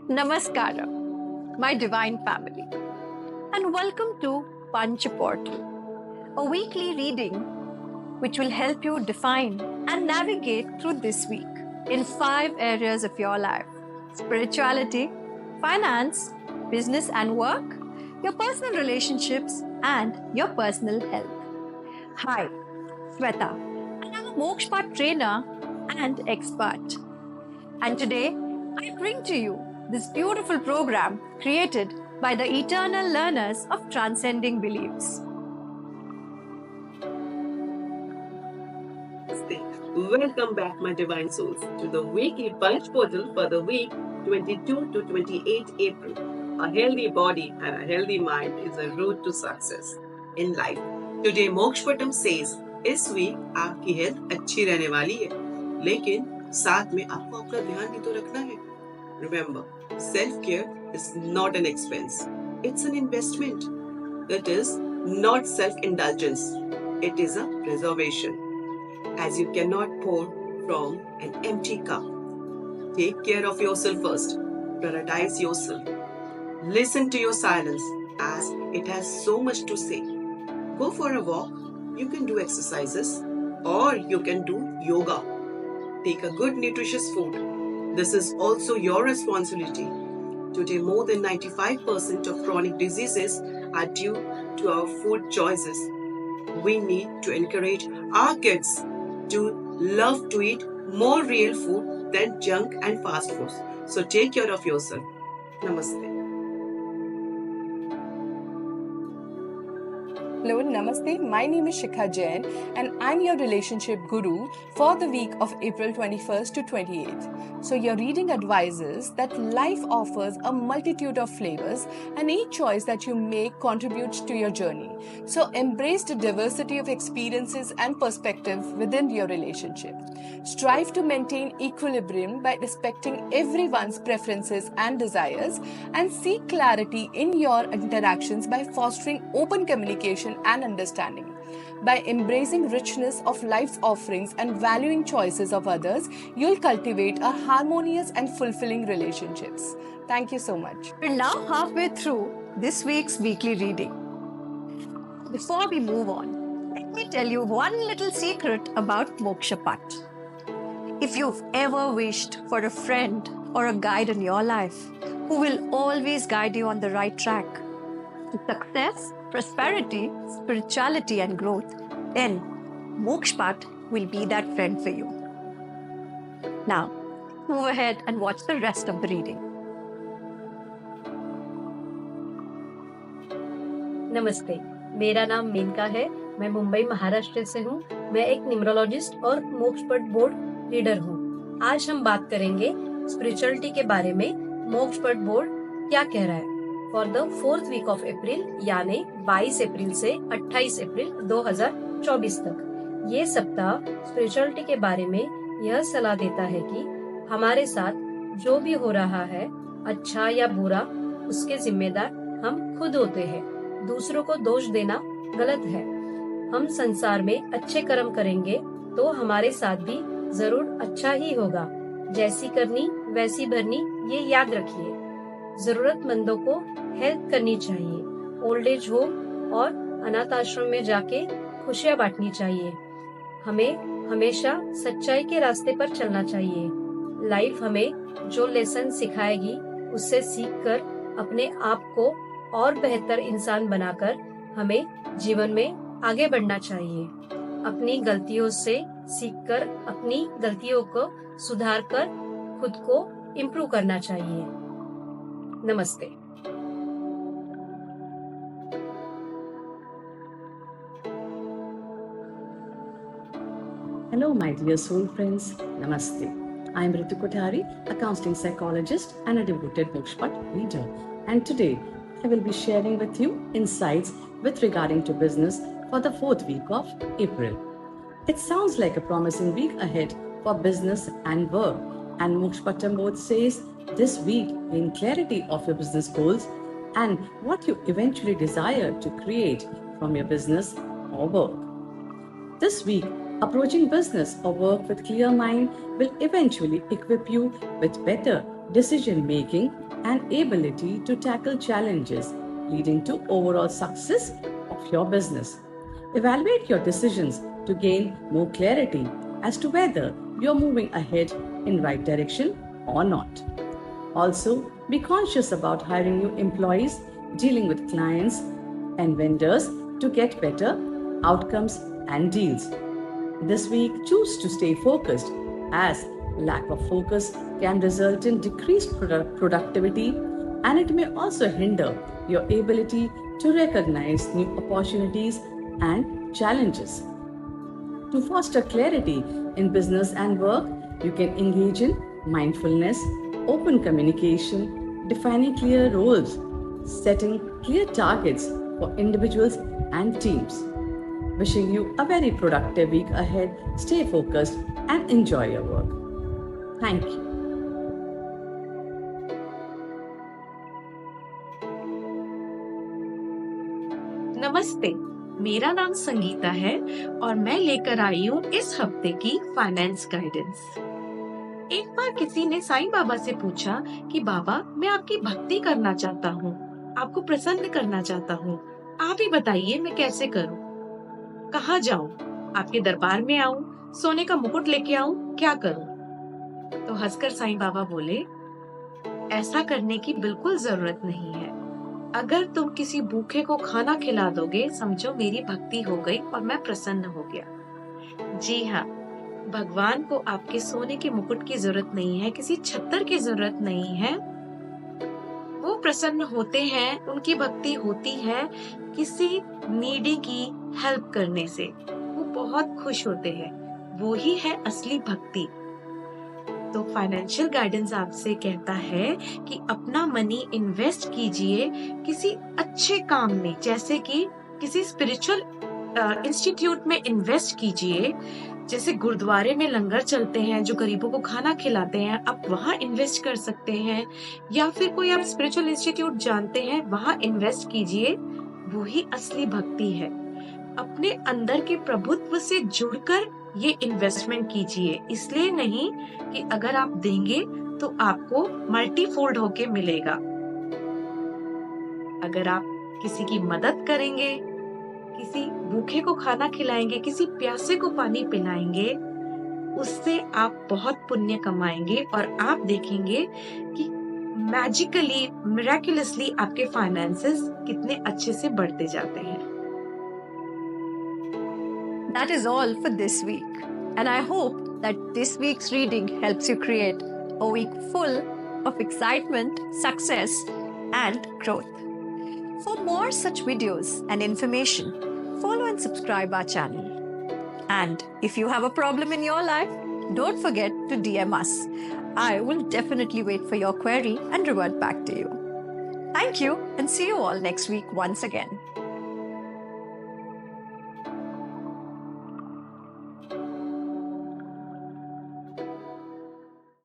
Namaskara, my divine family, and welcome to Panch Portal, a weekly reading which will help you define and navigate through this week in 5 areas of your life: spirituality, finance, business and work, your personal relationships, and your personal health. Hi, Sweta, and I'm a Mokshpat trainer and expert. And today, I bring to you this beautiful program created by the eternal learners of transcending beliefs. Welcome back, my divine souls, to the weekly Punch Portal for the week 22 to 28 April. A healthy body and a healthy mind is a route to success in life. Today, Mokshpatam says, इस week आपकी health अच्छी रहने वाली है, लेकिन साथ में आपको अपना ध्यान भी तो रखना है. Remember, self-care is not an expense. It's an investment. It is not self-indulgence. It is a preservation. As you cannot pour from an empty cup. Take care of yourself first. Prioritize yourself. Listen to your silence as it has so much to say. Go for a walk. You can do exercises or you can do yoga. Take a good nutritious food. This is also your responsibility. Today, more than 95% of chronic diseases are due to our food choices. We need to encourage our kids to love to eat more real food than junk and fast foods. So take care of yourself. Namaste. Hello, Namaste. My name is Shikha Jain and I'm your relationship guru for the week of April 21st to 28th. So your reading advises that life offers a multitude of flavors and each choice that you make contributes to your journey. So embrace the diversity of experiences and perspective within your relationship. Strive to maintain equilibrium by respecting everyone's preferences and desires and seek clarity in your interactions by fostering open communication and understanding. By embracing richness of life's offerings and valuing choices of others, you'll cultivate a harmonious and fulfilling relationships. Thank you so much. We're now halfway through this week's weekly reading. Before we move on, let me tell you one little secret about Mokshapat. If you've ever wished for a friend or a guide in your life who will always guide you on the right track to success, prosperity, spirituality, and growth, then Mokshpat will be that friend for you. Now, move ahead and watch the rest of the reading. नमस्ते, मेरा नाम मेनका है. मैं मुंबई महाराष्ट्र से हूँ. मैं एक numerologist और मोक्षपट बोर्ड रीडर हूँ. आज हम बात करेंगे स्पिरिचुअलिटी के बारे में. मोक्षपट बोर्ड क्या कह रहा है for the 4th week of April, यानी 22 अप्रैल से 28 अप्रैल 2024 तक. ये सप्ताह स्पिरिचुअलिटी के बारे में यह सलाह देता है कि हमारे साथ जो भी हो रहा है, अच्छा या बुरा, उसके जिम्मेदार हम खुद होते हैं. दूसरों को दोष देना गलत है. हम संसार में अच्छे कर्म करेंगे तो हमारे साथ भी जरूर अच्छा ही होगा. जैसी करनी वैसी भरनी, ये याद रखिए. जरूरतमंदों को हेल्प करनी चाहिए. ओल्ड एज होम और अनाथ आश्रम में जाके खुशियाँ बांटनी चाहिए. हमें हमेशा सच्चाई के रास्ते पर चलना चाहिए. लाइफ हमें जो लेसन सिखाएगी उससे सीखकर अपने आप को और बेहतर इंसान बनाकर हमें जीवन में आगे बढ़ना चाहिए. अपनी गलतियों से सीखकर अपनी गलतियों को सुधार कर खुद को इम्प्रूव करना चाहिए. नमस्ते. Hello, my dear soul friends. Namaste. I am Ritu Kothari, a counseling psychologist and a devoted Mokshpat reader. And today, I will be sharing with you insights with regarding to business for the 4th week of April. It sounds like a promising week ahead for business and work. And Mokshpatam board says this week gain clarity of your business goals and what you eventually desire to create from your business or work. This week, approaching business or work with clear mind will eventually equip you with better decision making, and ability to tackle challenges, leading to overall success of your business. Evaluate your decisions to gain more clarity as to whether you're moving ahead in right direction or not. Also, be conscious about hiring new employees, dealing with clients and vendors to get better outcomes and deals. This week, choose to stay focused, as lack of focus can result in decreased productivity, and it may also hinder your ability to recognize new opportunities and challenges. To foster clarity in business and work, you can engage in mindfulness, open communication, defining clear roles, setting clear targets for individuals and teams. Wishing you a very productive week ahead. Stay focused and enjoy your work. Thank you. नमस्ते, मेरा नाम संगीता है और मैं लेकर आई हूँ इस हफ्ते की फाइनेंस गाइडेंस। एक बार किसी ने साईं बाबा से पूछा कि बाबा, मैं आपकी भक्ति करना चाहता हूँ, आपको प्रसन्न करना चाहता हूँ, आप ही बताइए मैं कैसे करूँ, कहाँ जाऊँ, आपके दरबार में आऊँ, सोने का मुकुट लेके आऊँ, क्या करूँ? तो हंसकर साईं बाबा बोले, ऐसा करने की बिल्कुल जरूरत नहीं है। अगर तुम किसी भूखे को खाना खिला दोगे, समझो मेरी भक्ति हो गई और मैं प्रसन्न हो गया। जी हाँ, भगवान को आपके सोने के मुकुट की जरूरत नहीं है, किसी छत्तर की जरूरत नहीं है। वो प्रसन्न होते हैं, उनकी भक्ति होती है किसी नीडी की हेल्प करने से। वो बहुत खुश होते हैं, वो ही है असली भक्ति। तो फाइनेंशियल गाइडेंस आपसे कहता है कि अपना मनी इन्वेस्ट कीजिए किसी अच्छे काम में, जैसे कि किसी स्पिरिचुअल इंस्टीट्यूट में इन्वेस्ट कीजिए। जैसे गुरुद्वारे में लंगर चलते हैं, जो गरीबों को खाना खिलाते हैं, आप वहाँ इन्वेस्ट कर सकते हैं, या फिर कोई आप स्पिरिचुअल इंस्टीट्यूट जानते हैं, वहाँ इन्वेस्ट कीजिए। वो ही असली भक्ति है। अपने अंदर के प्रभुत्व से जुड़कर ये इन्वेस्टमेंट कीजिए, इसलिए नहीं कि अगर आप देंगे तो आपको मल्टीफोल्ड होके मिलेगा। अगर आप किसी की मदद करेंगे, किसी भूखे को खाना खिलाएंगे, किसी प्यासे को पानी पिलाएंगे, उससे आप बहुत पुण्य कमाएंगे और आप देखेंगे कि मैजिकली, मिराक्युलसली आपके फाइनेंसेस कितने अच्छे से बढ़ते जाते हैं। That is all for this week. And I hope that this week's reading helps you create a week full of excitement, success, and growth. For more such videos and information, follow and subscribe our channel. And if you have a problem in your life, don't forget to DM us. I will definitely wait for your query and revert back to you. Thank you and see you all next week once again.